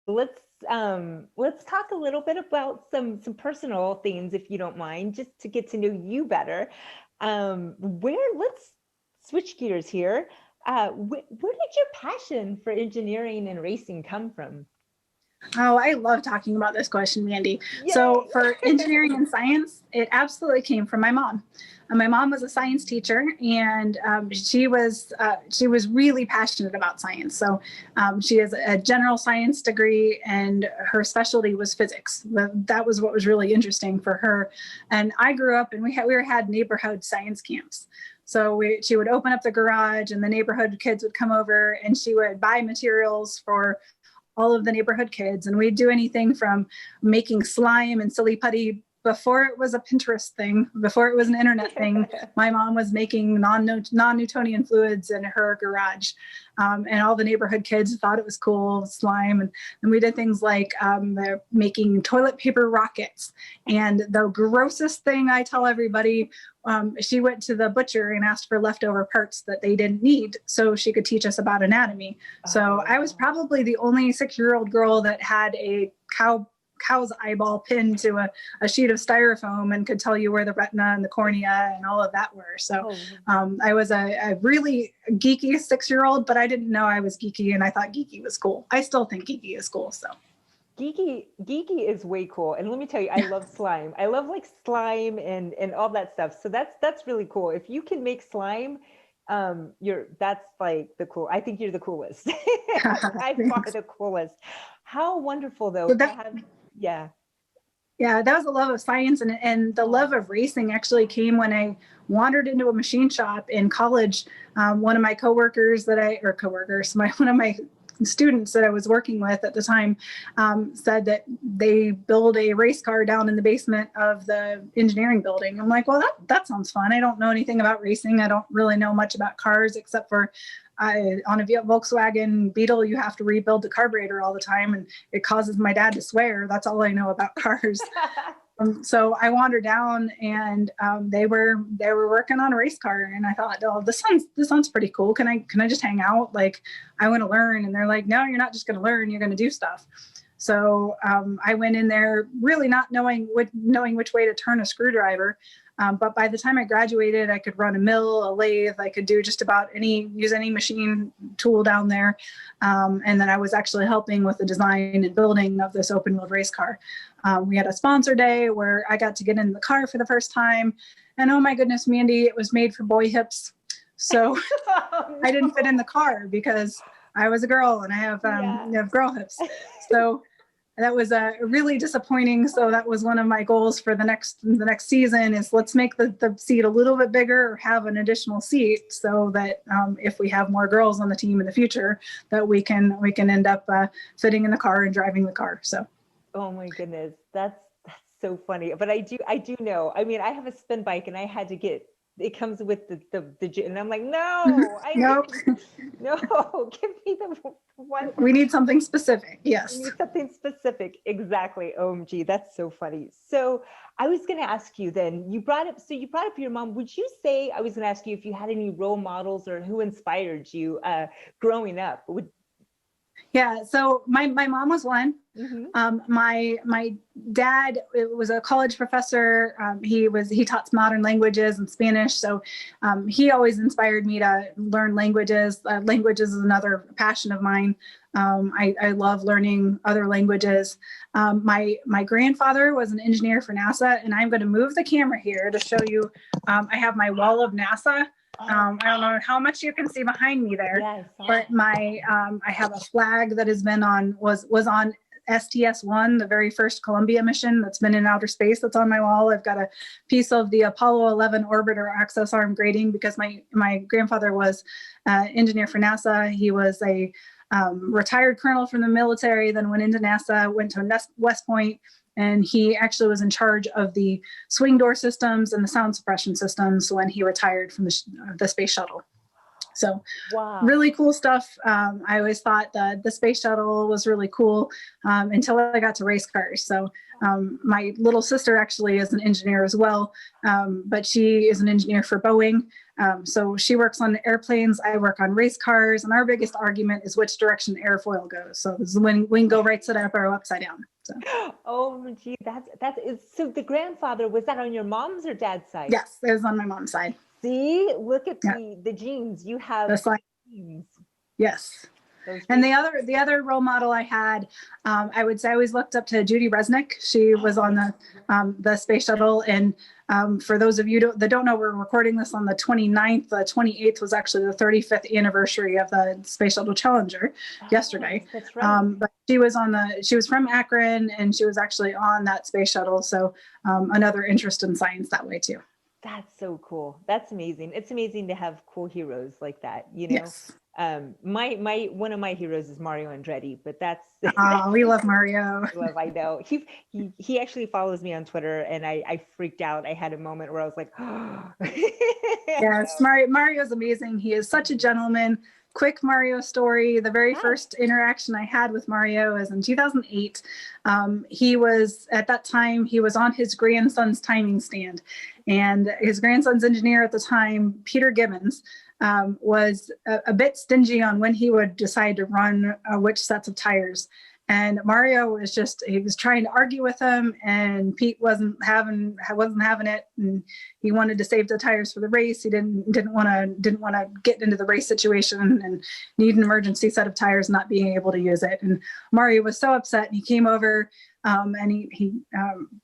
let's talk a little bit about some personal things, if you don't mind, just to get to know you better. Let's switch gears here. Where did your passion for engineering and racing come from? Oh, I love talking about this question, Mandy. Yay! So for engineering and science, it absolutely came from my mom. My mom was a science teacher, and she was really passionate about science. So she has a general science degree, and her specialty was physics. That was what was really interesting for her. And I grew up, and we had neighborhood science camps. So she would open up the garage, and the neighborhood kids would come over, and she would buy materials for all of the neighborhood kids. And we'd do anything from making slime and silly putty before it was a Pinterest thing, before it was an internet thing. My mom was making non-Newtonian fluids in her garage. And all the neighborhood kids thought it was cool, slime. And we did things like making toilet paper rockets. And the grossest thing I tell everybody, she went to the butcher and asked for leftover parts that they didn't need so she could teach us about anatomy. So I was probably the only 6-year-old girl that had a cow's eyeball pinned to a sheet of styrofoam and could tell you where the retina and the cornea and all of that were. So I was a really geeky 6-year-old, but I didn't know I was geeky, and I thought geeky was cool. I still think geeky is cool. So geeky is way cool. And let me tell you, I love slime. I love like slime and all that stuff. So that's really cool. If you can make slime, that's like the cool. I think you're the coolest. By far the coolest. How wonderful though. Yeah, that was the love of science, and the love of racing actually came when I wandered into a machine shop in college. One of my one of my students that I was working with at the time said that they build a race car down in the basement of the engineering building. I'm like, well, that sounds fun. I don't know anything about racing. I don't really know much about cars, except for on a Volkswagen Beetle, you have to rebuild the carburetor all the time, and it causes my dad to swear. That's all I know about cars. So I wandered down, and they were working on a race car, and I thought, oh, this sounds pretty cool. Can I just hang out? Like, I want to learn. And they're like, no, you're not just going to learn. You're going to do stuff. So I went in there really not knowing which way to turn a screwdriver. But by the time I graduated, I could run a mill, a lathe. I could do just about use any machine tool down there. And then I was actually helping with the design and building of this open wheeled race car. We had a sponsor day where I got to get in the car for the first time. And oh my goodness, Mandy, it was made for boy hips. So I didn't fit in the car because I was a girl and I have girl hips. So that was really disappointing. So that was one of my goals for the next season is let's make the seat a little bit bigger or have an additional seat so that if we have more girls on the team in the future, that we can end up fitting in the car and driving the car. So. Oh my goodness. That's so funny. But I do know, I mean, I have a spin bike and I had to it comes with the and I'm like, no, Nope. No, give me the one. We need something specific. Yes. We need something specific. Exactly. OMG. That's so funny. So I was going to ask you then, you brought up your mom. Would you say, I was going to ask you if you had any role models or who inspired you growing up? Yeah. So my mom was one. Mm-hmm. My dad was a college professor. He taught modern languages and Spanish. So he always inspired me to learn languages. Languages is another passion of mine. I love learning other languages. My grandfather was an engineer for NASA, and I'm going to move the camera here to show you. I have my wall of NASA. I don't know how much you can see behind me there, but I have a flag that was on STS-1, the very first Columbia mission that's been in outer space that's on my wall. I've got a piece of the Apollo 11 orbiter access arm grating because my grandfather was engineer for NASA. He was a retired colonel from the military, then went into NASA, went to West Point, and he actually was in charge of the swing door systems and the sound suppression systems when he retired from the space shuttle. So Wow. really cool stuff. I always thought that the space shuttle was really cool until I got to race cars. So my little sister actually is an engineer as well, but she is an engineer for Boeing. So she works on airplanes, I work on race cars, and our biggest argument is which direction the airfoil goes. So this is when we can go right side up or upside down. So. Oh, gee, so the grandfather, was that on your mom's or dad's side? Yes, it was on my mom's side. See, look at Yeah. the genes. You have That's like, genes. yes. And the other role model I had, I would say I always looked up to Judy Resnick. She was on the space shuttle. And for those of you that don't know, we're recording this on the 29th. The 28th was actually the 35th anniversary of the Space Shuttle Challenger yesterday. That's right. But she was from Akron, and she was actually on that space shuttle. So another interest in science that way too. That's so cool. That's amazing. It's amazing to have cool heroes like that, you know. Yes. My one of my heroes is Mario Andretti, but that's we love Mario. I know he actually follows me on Twitter, and I freaked out. I had a moment where I was like, oh. Yes, Mario's amazing. He is such a gentleman. Quick Mario story. The very first interaction I had with Mario was in 2008. He was, at that time, he was on his grandson's timing stand, and his grandson's engineer at the time, Peter Gibbons, was a bit stingy on when he would decide to run which sets of tires. And Mario he was trying to argue with him, and Pete wasn't having it, and he wanted to save the tires for the race. He didn't want to get into the race situation and need an emergency set of tires, not being able to use it. And Mario was so upset, and he came over and he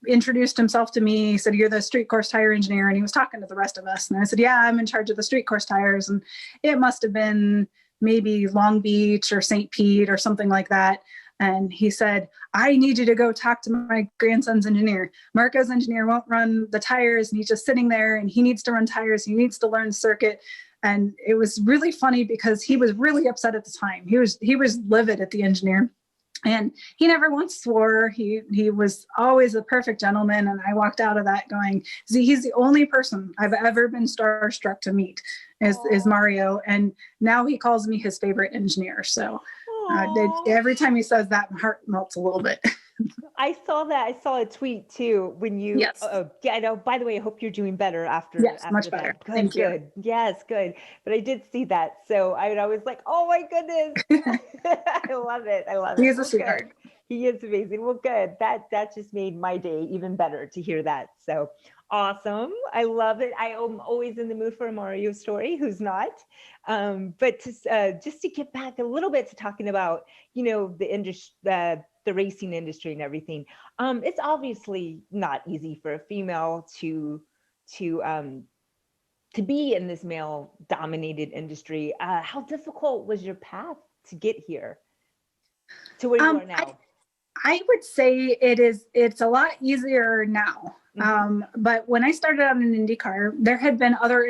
introduced himself to me. He said, "You're the street course tire engineer," and he was talking to the rest of us. And I said, "Yeah, I'm in charge of the street course tires." And it must have been maybe Long Beach or St. Pete or something like that. And he said, "I need you to go talk to my grandson's engineer. Marco's engineer won't run the tires, and he's just sitting there, and he needs to run tires. He needs to learn the circuit." And it was really funny because he was really upset at the time. He was livid at the engineer. And he never once swore. He was always a perfect gentleman. And I walked out of that going, he's the only person I've ever been starstruck to meet is Mario. And now he calls me his favorite engineer. So every time he says that, my heart melts a little bit. I saw that. I saw a tweet too when you. Yes. Yeah. I know. By the way, I hope you're doing better after. Yes, after much that. better. Good. Thank you. Good. Yes. Good. But I did see that, so I was like, "Oh my goodness!" I love it. I love it. He's a sweetheart. He is amazing. Well, good. That just made my day even better to hear that. So awesome. I love it. I am always in the mood for a Mario story. Who's not? But just to get back a little bit to talking about, the industry, the racing industry and everything. It's obviously not easy for a female to be in this male dominated industry. How difficult was your path to get here to where you are now? I would say it's a lot easier now. Mm-hmm. But when I started out in IndyCar, there had been other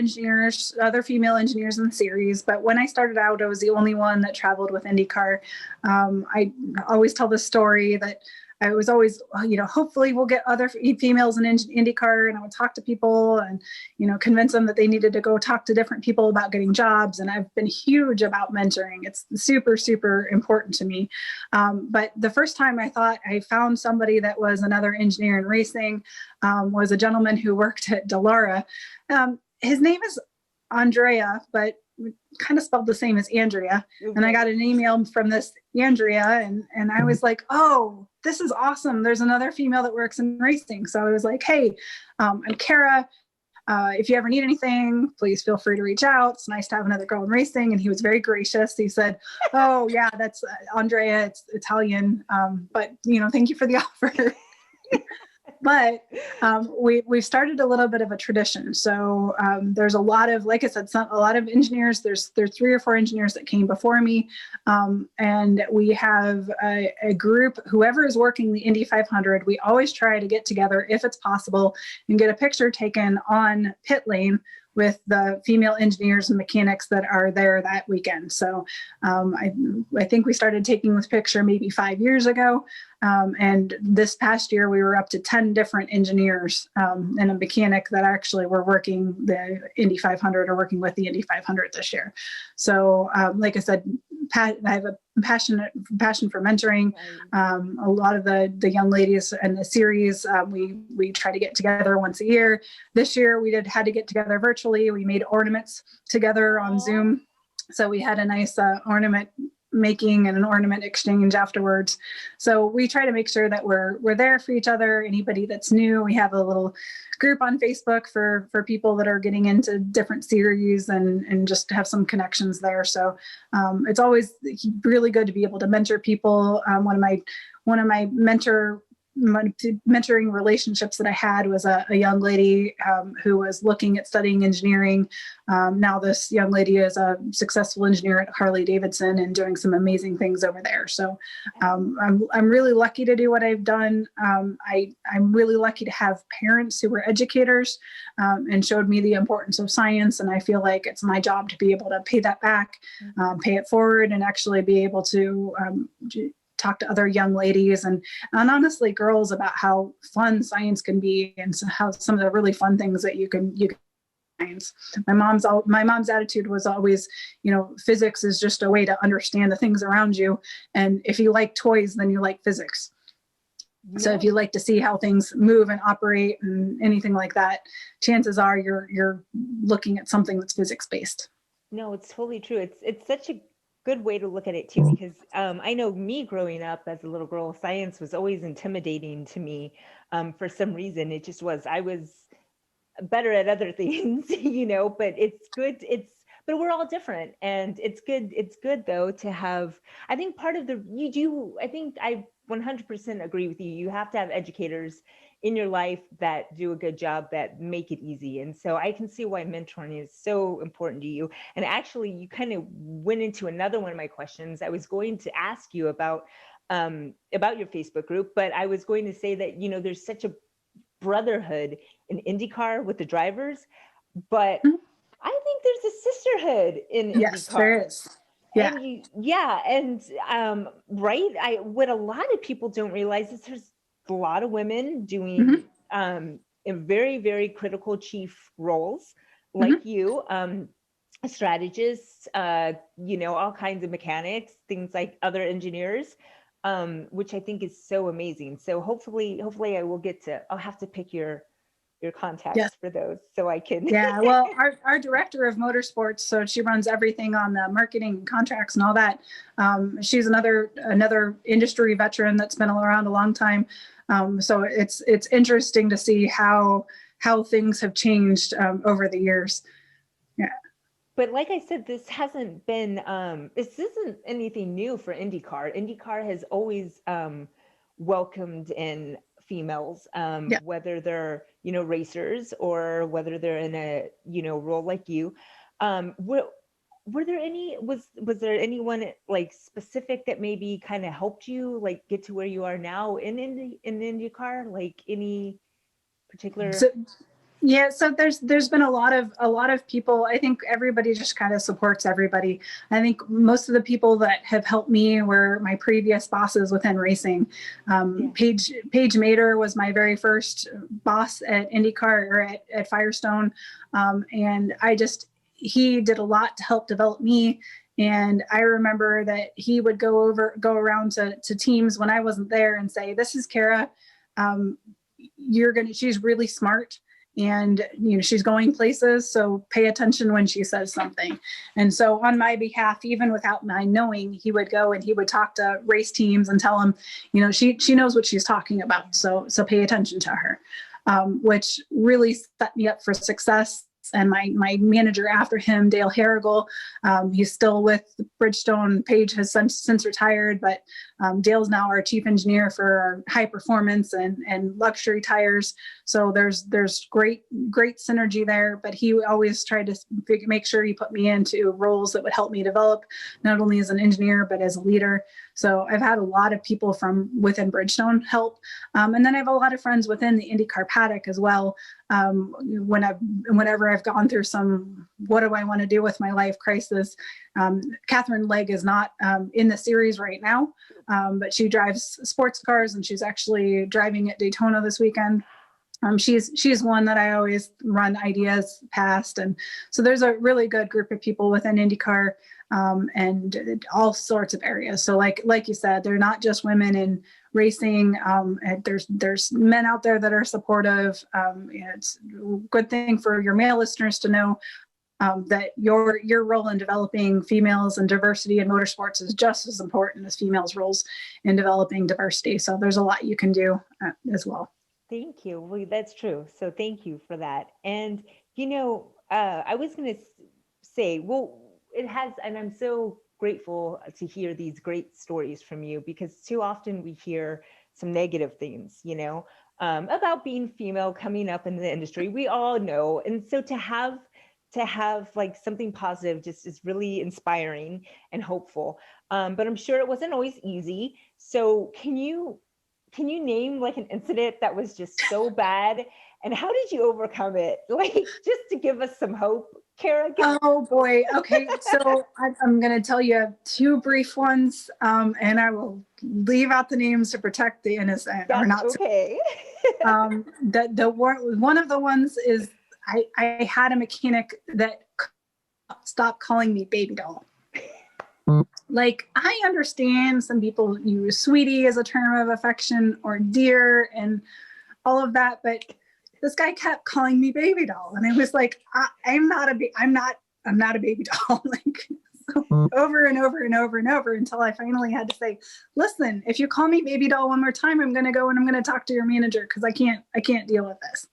female engineers in the series. But when I started out, I was the only one that traveled with IndyCar. I always tell the story that I was always, hopefully we'll get other females in IndyCar, and I would talk to people and, convince them that they needed to go talk to different people about getting jobs. And I've been huge about mentoring. It's super, super important to me. But the first time I thought I found somebody that was another engineer in racing was a gentleman who worked at Dallara. His name is Andrea, but kind of spelled the same as Andrea. Okay. And I got an email from this Andrea, and I was like, "Oh, this is awesome. There's another female that works in racing." So I was like, "Hey, I'm Cara. If you ever need anything, please feel free to reach out. It's nice to have another girl in racing." And he was very gracious. He said, "Oh yeah, that's Andrea. It's Italian. But thank you for the offer." But we've started a little bit of a tradition. So there's a lot of, like I said, a lot of engineers. There's 3 or 4 engineers that came before me. And we have a group, whoever is working the Indy 500, we always try to get together if it's possible and get a picture taken on pit lane with the female engineers and mechanics that are there that weekend. So I think we started taking this picture maybe 5 years ago. And this past year, we were up to 10 different engineers and a mechanic that actually were working the Indy 500 or working with the Indy 500 this year. So, like I said, I have a passion for mentoring. A lot of the young ladies in the series, we try to get together once a year. This year, we had to get together virtually. We made ornaments together on Zoom. So we had a nice ornament making and an ornament exchange afterwards. So we try to make sure that we're there for each other. Anybody that's new, we have a little group on Facebook for people that are getting into different series and just have some connections there. So it's always really good to be able to mentor people. One of my mentoring relationships that I had was a young lady who was looking at studying engineering. Now this young lady is a successful engineer at Harley-Davidson and doing some amazing things over there. So I'm really lucky to do what I've done. I'm really lucky to have parents who were educators and showed me the importance of science. And I feel like it's my job to be able to pay that back, pay it forward, and actually be able to talk to other young ladies and honestly girls about how fun science can be and how some of the really fun things that you can science. My mom's attitude was always, physics is just a way to understand the things around you. And if you like toys, then you like physics. Yeah. So if you like to see how things move and operate and anything like that, chances are you're looking at something that's physics based. No, it's totally true. It's such a good way to look at it too, because I know me growing up as a little girl, science was always intimidating to me. For some reason, it just was. I was better at other things, but it's good. But we're all different, and it's good. It's good though to have. I think part of I think I 100% agree with you. You have to have educators in your life that do a good job, that make it easy. And so I can see why mentoring is so important to you. And actually, you kind of went into another one of my questions. I was going to ask you about your Facebook group, but I was going to say that, there's such a brotherhood in IndyCar with the drivers, but I think there's a sisterhood in IndyCar. Yes, there is. Yeah. Right. What a lot of people don't realize is there's a lot of women doing in very, very critical chief roles like you, strategists, all kinds of mechanics, things like other engineers, which I think is so amazing. So hopefully I'll have to pick your contacts for those so I can. Yeah, well, our director of motorsports, so she runs everything on the marketing, contracts, and all that. She's another industry veteran that's been around a long time. So it's interesting to see how things have changed over the years. Yeah. But like I said, this isn't anything new for IndyCar. IndyCar has always welcomed in females, whether they're, racers or whether they're in a, role like you. Was there anyone like specific that maybe kind of helped you like get to where you are now in IndyCar? Like any particular? So there's been a lot of people. I think everybody just kind of supports everybody. I think most of the people that have helped me were my previous bosses within racing. Paige Mader was my very first boss at IndyCar or at Firestone. And he did a lot to help develop me. And I remember that he would go around to teams when I wasn't there and say, "This is Cara. She's really smart. And, she's going places, so pay attention when she says something." And so on my behalf, even without my knowing, he would go and he would talk to race teams and tell them, she knows what she's talking about. So pay attention to her, which really set me up for success. And my manager after him, Dale Harrigal, he's still with Bridgestone. Paige has since retired, but Dale's now our chief engineer for our high performance and luxury tires. So there's great synergy there. But he always tried to make sure he put me into roles that would help me develop, not only as an engineer, but as a leader. So I've had a lot of people from within Bridgestone help. And then I have a lot of friends within the IndyCar paddock as well. whenever I've gone through some, what do I want to do with my life crisis. Catherine Legg is not in the series right now, but she drives sports cars, and she's actually driving at Daytona this weekend. She's one that I always run ideas past. And so there's a really good group of people within IndyCar, and all sorts of areas. So like you said, they're not just women in racing. And there's men out there that are supportive. It's a good thing for your male listeners to know that your role in developing females and diversity in motorsports is just as important as females' roles in developing diversity. So there's a lot you can do as well. Thank you. Well, that's true. So thank you for that. And, I was going to say, well, it has, and I'm so grateful to hear these great stories from you, because too often we hear some negative things, about being female coming up in the industry. We all know. And so to have like something positive just is really inspiring and hopeful. But I'm sure it wasn't always easy. So can you name like an incident that was just so bad, and how did you overcome it? Like, just to give us some hope, Cara. Oh boy. Okay. So I'm going to tell you two brief ones, and I will leave out the names to protect the innocent. That's or not. Okay. One of the ones is I had a mechanic that stopped calling me baby doll. Like, I understand some people use sweetie as a term of affection, or dear, and all of that, but this guy kept calling me baby doll, and I was like, I'm not a baby doll. Like, so over and over and over and over, until I finally had to say, listen, if you call me baby doll one more time, I'm going to go and I'm going to talk to your manager, because I can't deal with this.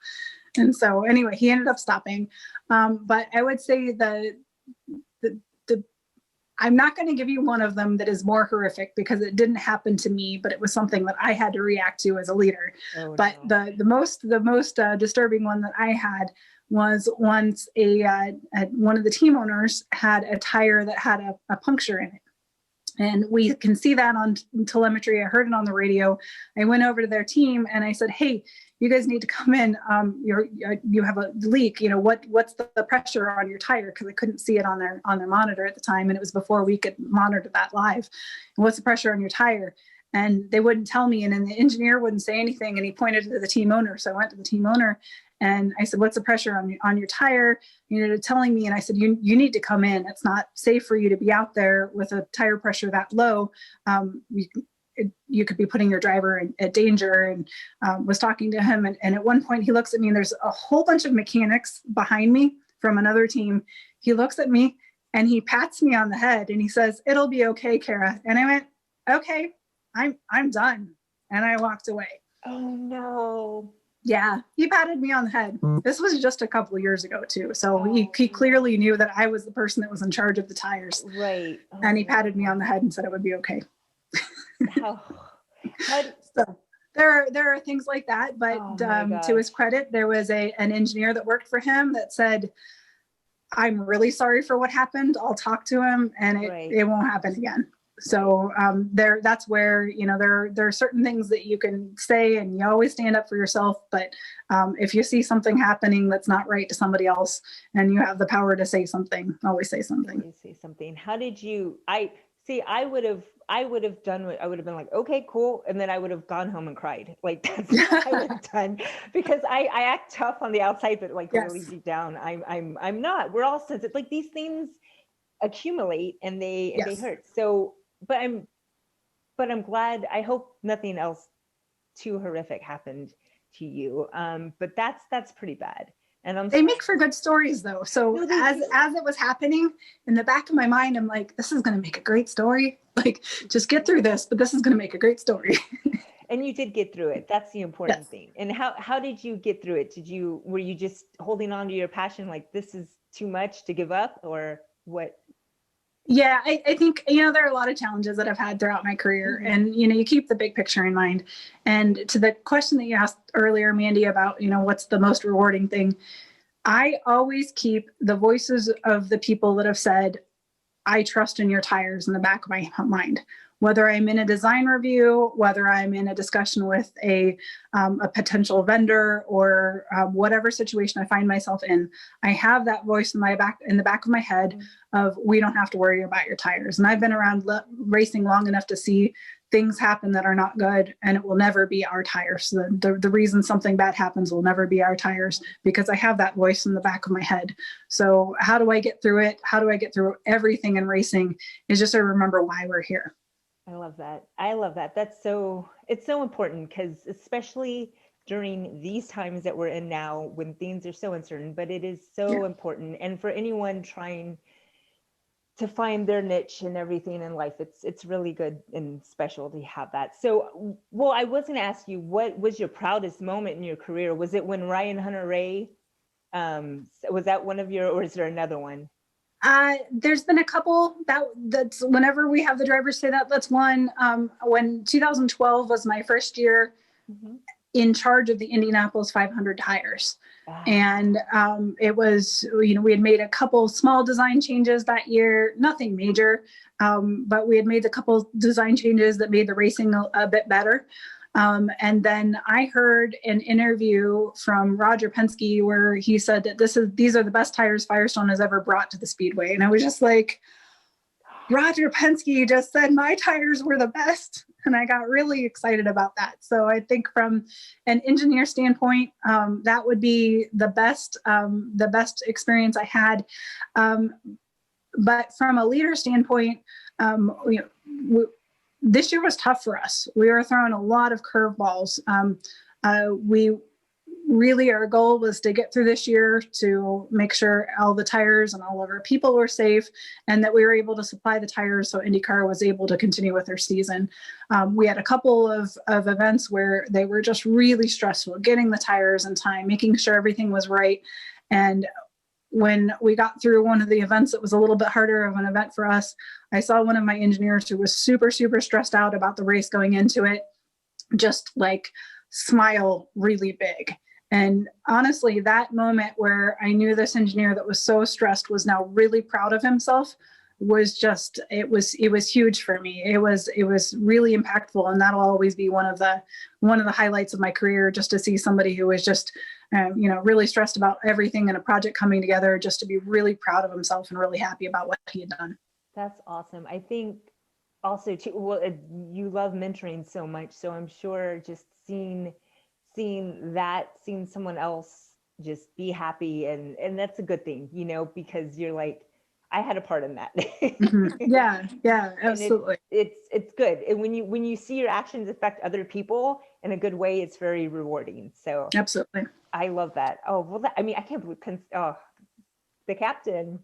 And so anyway, he ended up stopping. But I would say I'm not going to give you one of them that is more horrific, because it didn't happen to me, but it was something that I had to react to as a leader. Oh, but no. the most disturbing one that I had was once one of the team owners had a tire that had a puncture in it. And we can see that on telemetry. I heard it on the radio. I went over to their team and I said, hey, you guys need to come in. You have a leak. What's the pressure on your tire? Because I couldn't see it on their monitor at the time, and it was before we could monitor that live. And what's the pressure on your tire? And they wouldn't tell me. And then the engineer wouldn't say anything. And he pointed to the team owner. So I went to the team owner and I said, what's the pressure on your tire? Telling me. And I said, you need to come in. It's not safe for you to be out there with a tire pressure that low. You could be putting your driver at danger. And was talking to him. And at one point he looks at me, and there's a whole bunch of mechanics behind me from another team. He looks at me and he pats me on the head and he says, it'll be okay, Cara. And I went, okay, I'm done. And I walked away. Oh no. Yeah, he patted me on the head. This was just a couple of years ago too. So he clearly knew that I was the person that was in charge of the tires. Right. Oh, and he patted me on the head and said it would be okay. So there are things like that, but to his credit, there was an engineer that worked for him that said, I'm really sorry for what happened. I'll talk to him, and it won't happen again. So that's where, there are certain things that you can say, and you always stand up for yourself. But if you see something happening that's not right to somebody else, and you have the power to say something, always say something. Always say something. How did you? I would have done what I would have been like, okay, cool, and then I would have gone home and cried. Like, that's what I would have done, because I act tough on the outside, but like really deep down, I'm not. We're all sensitive. Like, these things accumulate and they hurt. So. But I'm glad. I hope nothing else too horrific happened to you. But that's pretty bad. And they make for good stories though. So as it was happening, in the back of my mind, I'm like, this is going to make a great story. Like, just get through this, but this is going to make a great story. And you did get through it. That's the important thing. And how did you get through it? Were you just holding on to your passion? Like, this is too much to give up, or what? Yeah, I think, there are a lot of challenges that I've had throughout my career, and, you keep the big picture in mind. And to the question that you asked earlier, Mandy, about, what's the most rewarding thing, I always keep the voices of the people that have said, I trust in your tires, in the back of my mind. whether I'm in a design review, whether I'm in a discussion with a potential vendor, or whatever situation I find myself in, I have that voice in the back of my head of, we don't have to worry about your tires. And I've been around racing long enough to see things happen that are not good, and it will never be our tires. So the reason something bad happens will never be our tires, because I have that voice in the back of my head. So how do I get through it? How do I get through everything in racing? Is just to remember why we're here. I love that. I love that. It's so important, because especially during these times that we're in now, when things are so uncertain, but it is so important. And for anyone trying to find their niche and everything in life, it's really good and special to have that. So, well, I was going to ask you, what was your proudest moment in your career? Was it when Ryan Hunter-Reay, was that one of your, or is there another one? There's been a couple that's whenever we have the drivers say that's one. When 2012 was my first year in charge of the Indianapolis 500 tires. And it was, we had made a couple small design changes that year, nothing major, but we had made a couple design changes that made the racing a bit better. And then I heard an interview from Roger Penske where he said that these are the best tires Firestone has ever brought to the Speedway. And I was just like, Roger Penske just said my tires were the best. And I got really excited about that. So I think from an engineer standpoint, that would be the best experience I had. But from a leader standpoint, this year was tough for us. We were throwing a lot of curveballs. We really, our goal was to get through this year to make sure all the tires and all of our people were safe, and that we were able to supply the tires so IndyCar was able to continue with their season. We had a couple of events where they were just really stressful, getting the tires in time, making sure everything was right. And when we got through one of the events that was a little bit harder of an event for us, I saw one of my engineers who was super, super stressed out about the race going into it, just like smile really big. And honestly, that moment where I knew this engineer that was so stressed was now really proud of himself was just, it was huge for me. It was really impactful. And that'll always be one of the highlights of my career, just to see somebody who was just, really stressed about everything and a project coming together, just to be really proud of himself and really happy about what he had done. That's awesome. I think also too, well, you love mentoring so much. So I'm sure just seeing someone else just be happy, and that's a good thing, because you're like, I had a part in that. Yeah, absolutely. It's good. And when you see your actions affect other people in a good way, it's very rewarding. So absolutely. I love that. Oh, well, I can't believe, the captain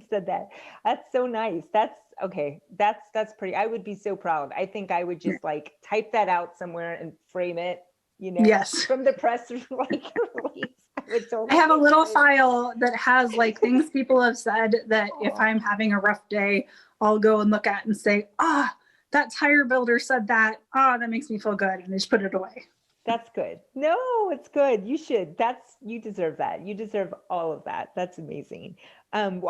said that. That's so nice. That's okay. That's pretty, I would be so proud. I think I would just like type that out somewhere and frame it, yes, from the press release. I have a little file that has like things people have said that if I'm having a rough day, I'll go and look at and say, that tire builder said that. That makes me feel good. And just put it away. That's good. No, it's good. You should. You deserve that. You deserve all of that. That's amazing. Well,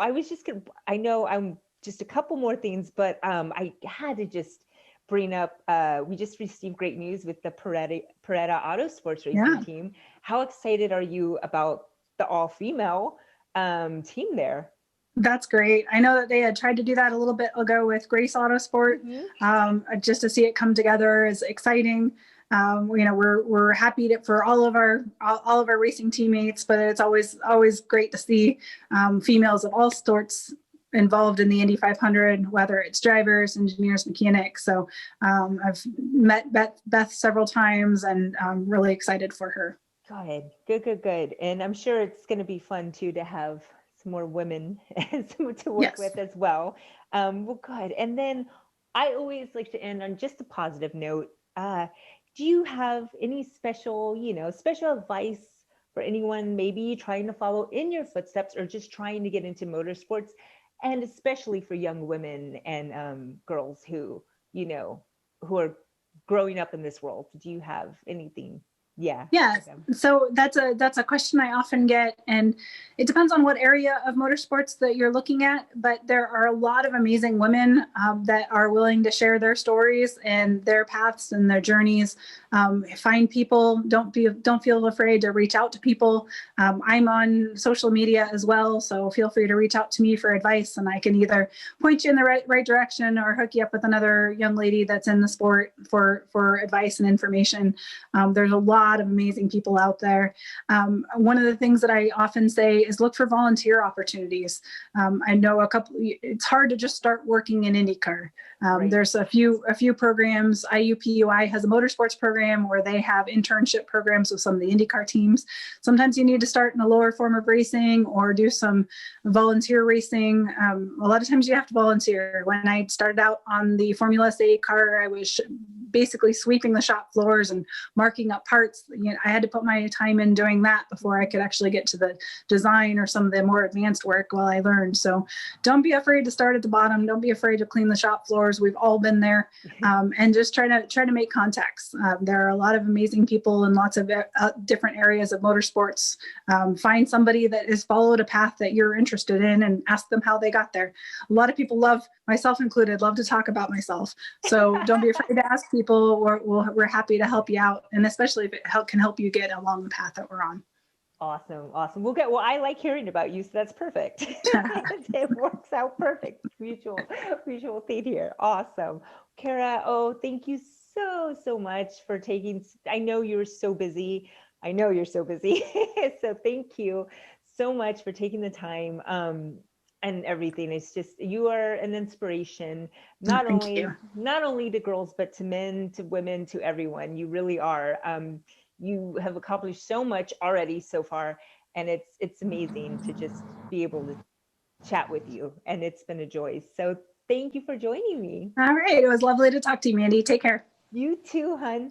I know I'm just a couple more things, but I had to just bring up, we just received great news with the Paretta Autosports racing team. How excited are you about the all-female team there? That's great. I know that they had tried to do that a little bit ago with Grace Autosport. Just to see it come together is exciting. We're happy for all of our racing teammates, but it's always great to see females of all sorts involved in the Indy 500, whether it's drivers, engineers, mechanics. So I've met Beth several times, and I'm really excited for her. Good. And I'm sure it's going to be fun too to have some more women to work with as well. Well, good. And then I always like to end on just a positive note. Do you have any special advice for anyone maybe trying to follow in your footsteps, or just trying to get into motorsports, and especially for young women and girls who are growing up in this world? Do you have anything? Yeah. Yes. Okay. So that's a question I often get, and it depends on what area of motorsports that you're looking at. But there are a lot of amazing women that are willing to share their stories and their paths and their journeys. Find people. Don't feel afraid to reach out to people. I'm on social media as well, so feel free to reach out to me for advice, and I can either point you in the right direction or hook you up with another young lady that's in the sport for advice and information. There's a lot of amazing people out there. One of the things that I often say is look for volunteer opportunities. I know it's hard to just start working in IndyCar. Right. There's a few programs. IUPUI has a motorsports program where they have internship programs with some of the IndyCar teams. Sometimes you need to start in a lower form of racing or do some volunteer racing. A lot of times you have to volunteer. When I started out on the Formula SA car, I was basically sweeping the shop floors and marking up parts. I had to put my time in doing that before I could actually get to the design or some of the more advanced work while I learned. So don't be afraid to start at the bottom. Don't be afraid to clean the shop floors. We've all been there, and just try to make contacts. There are a lot of amazing people in lots of different areas of motorsports. Find somebody that has followed a path that you're interested in and ask them how they got there. A lot of people myself included, love to talk about myself. So don't be afraid to ask people. We're happy to help you out, and especially if it can help you get along the path that we're on. Awesome. Awesome. Well, I like hearing about you, so that's perfect. It works out perfect. Mutual thing here. Awesome. Cara, oh, thank you so much for taking, I know you're so busy. So thank you so much for taking the time. And everything. It's just, you are an inspiration, not Thank you. only to girls, but to men, to women, to everyone. You really are. You have accomplished so much already so far, and it's amazing to just be able to chat with you, and it's been a joy. So thank you for joining me. All right. It was lovely to talk to you, Mandy. Take care. You too, hun.